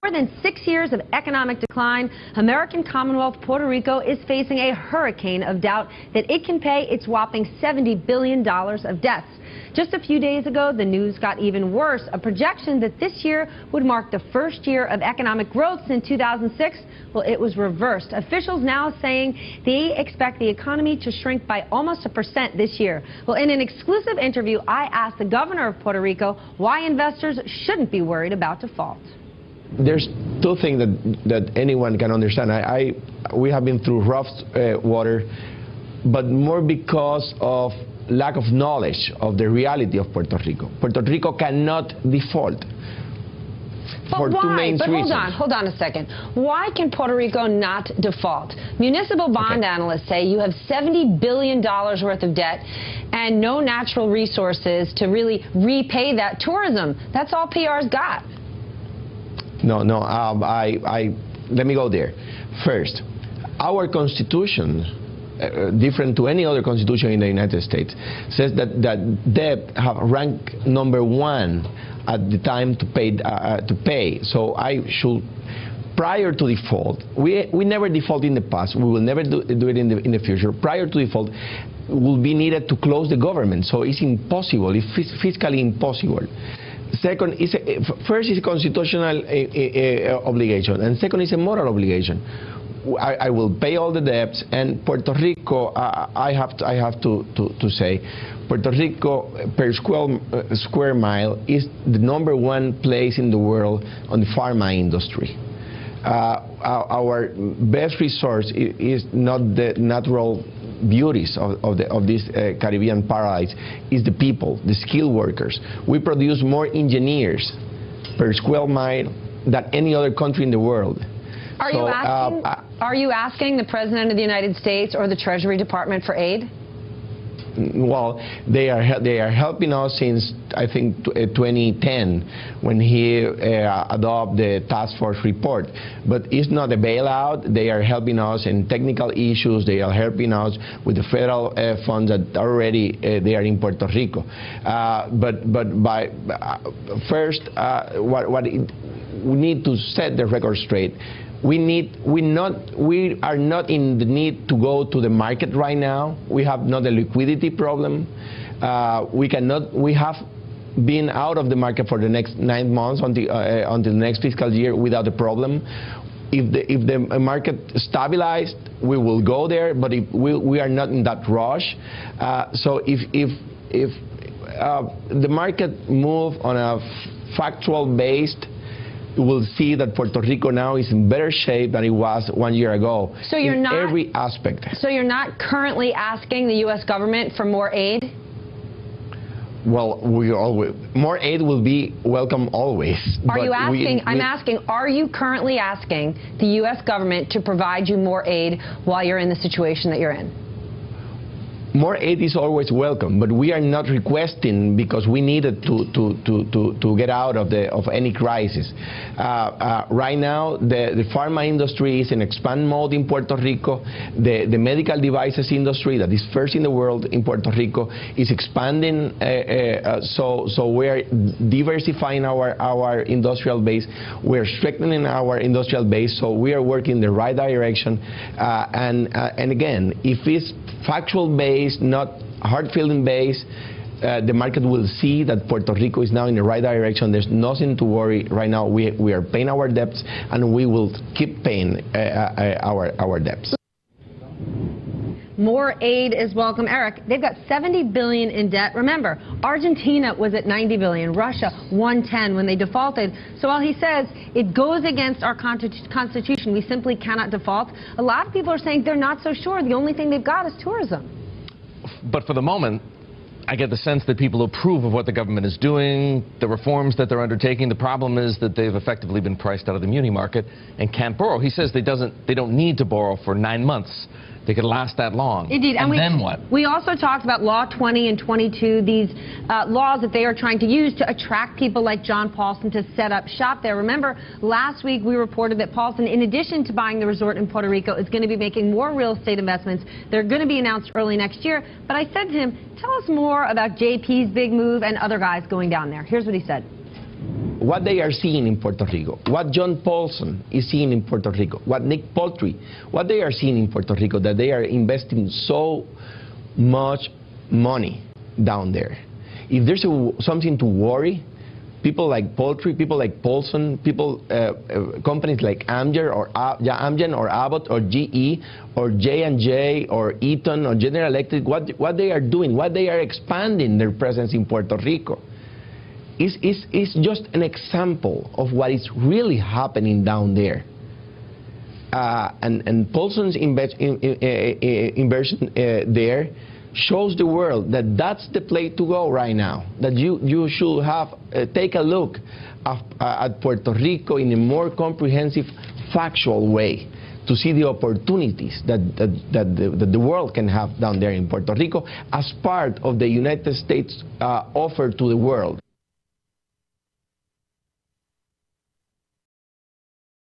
More than 6 years of economic decline, American Commonwealth Puerto Rico is facing a hurricane of doubt that it can pay its whopping $70 billion of debts. Just a few days ago, the news got even worse. A projection that this year would mark the first year of economic growth since 2006. Well, it was reversed. Officials now saying they expect the economy to shrink by almost 1% this year. Well, in an exclusive interview, I asked the governor of Puerto Rico why investors shouldn't be worried about default. There's two things that anyone can understand. We have been through rough water, but more because of lack of knowledge of the reality of Puerto Rico. Puerto Rico cannot default. But why? But hold on a second. Why can Puerto Rico not default? Municipal bond analysts say you have $70 billion worth of debt and no natural resources to really repay that tourism. That's all PR's got. No. Let me go there. First, our Constitution, different to any other constitution in the United States, says that debt have rank number 1 at the time to pay. So I should, prior to default, we never default in the past. We will never do it in the future. Prior to default, will be needed to close the government. So it's impossible. It's fiscally impossible. Second, first is a constitutional obligation, and second is a moral obligation. I will pay all the debts, and Puerto Rico, I have to say, Puerto Rico per square mile is the #1 place in the world on the pharma industry. Our best resource is not the natural beauties of this Caribbean paradise, is the people, the skilled workers. We produce more engineers per square mile than any other country in the world. Are you asking the President of the United States or the Treasury Department for aid? Well, they are helping us since, I think, 2010, when he adopted the task force report. But it's not a bailout. They are helping us in technical issues. They are helping us with the federal funds that already they are in Puerto Rico. First, we need to set the record straight. We are not in the need to go to the market right now. We have not a liquidity problem. We have been out of the market for the next 9 months until the next fiscal year without a problem. If the market stabilized, we will go there, but we are not in that rush. So if the market move on a factual based, we'll see that Puerto Rico now is in better shape than it was 1 year ago. So you're in not every aspect. So you're not currently asking the U.S. government for more aid? Well, more aid will be welcome always. Are you asking? I'm asking. Are you currently asking the U.S. government to provide you more aid while you're in the situation that you're in? More aid is always welcome, but we are not requesting because we needed to get out of any crisis. Right now, the pharma industry is in expand mode in Puerto Rico. The medical devices industry, that is first in the world in Puerto Rico, is expanding. So we are diversifying our industrial base. We are strengthening our industrial base. So we are working in the right direction. And again, if it's factual based, not hard feeling based, the market will see that Puerto Rico is now in the right direction. There's nothing to worry right now. We are paying our debts, and we will keep paying our debts. More aid is welcome. Eric, they've got $70 billion in debt. Remember, Argentina was at $90 billion, Russia $110 when they defaulted. So while he says it goes against our Constitution, we simply cannot default, a lot of people are saying they're not so sure. The only thing they've got is tourism. But for the moment, I get the sense that people approve of what the government is doing, the reforms that they're undertaking. The problem is that they've effectively been priced out of the muni market and can't borrow. He says they don't need to borrow for 9 months. They could last that long. Indeed. And then what? We also talked about Law 20 and 22, these laws that they are trying to use to attract people like John Paulson to set up shop there. Remember, last week we reported that Paulson, in addition to buying the resort in Puerto Rico, is going to be making more real estate investments. They're going to be announced early next year. But I said to him, tell us more about JP's big move and other guys going down there. Here's what he said. what they are seeing in Puerto Rico, what John Paulson is seeing in Puerto Rico, what Nick Poultry, what they are seeing in Puerto Rico, that they are investing so much money down there. If there's something to worry, people like Poultry, people like Paulson, companies like Amgen or Abbott or GE or J&J or Eaton or General Electric, what they are doing, what they are expanding their presence in Puerto Rico, is just an example of what is really happening down there. And Paulson's inversion there shows the world that that's the place to go right now, that you should have take a look at Puerto Rico in a more comprehensive, factual way to see the opportunities that the world can have down there in Puerto Rico as part of the United States offer to the world.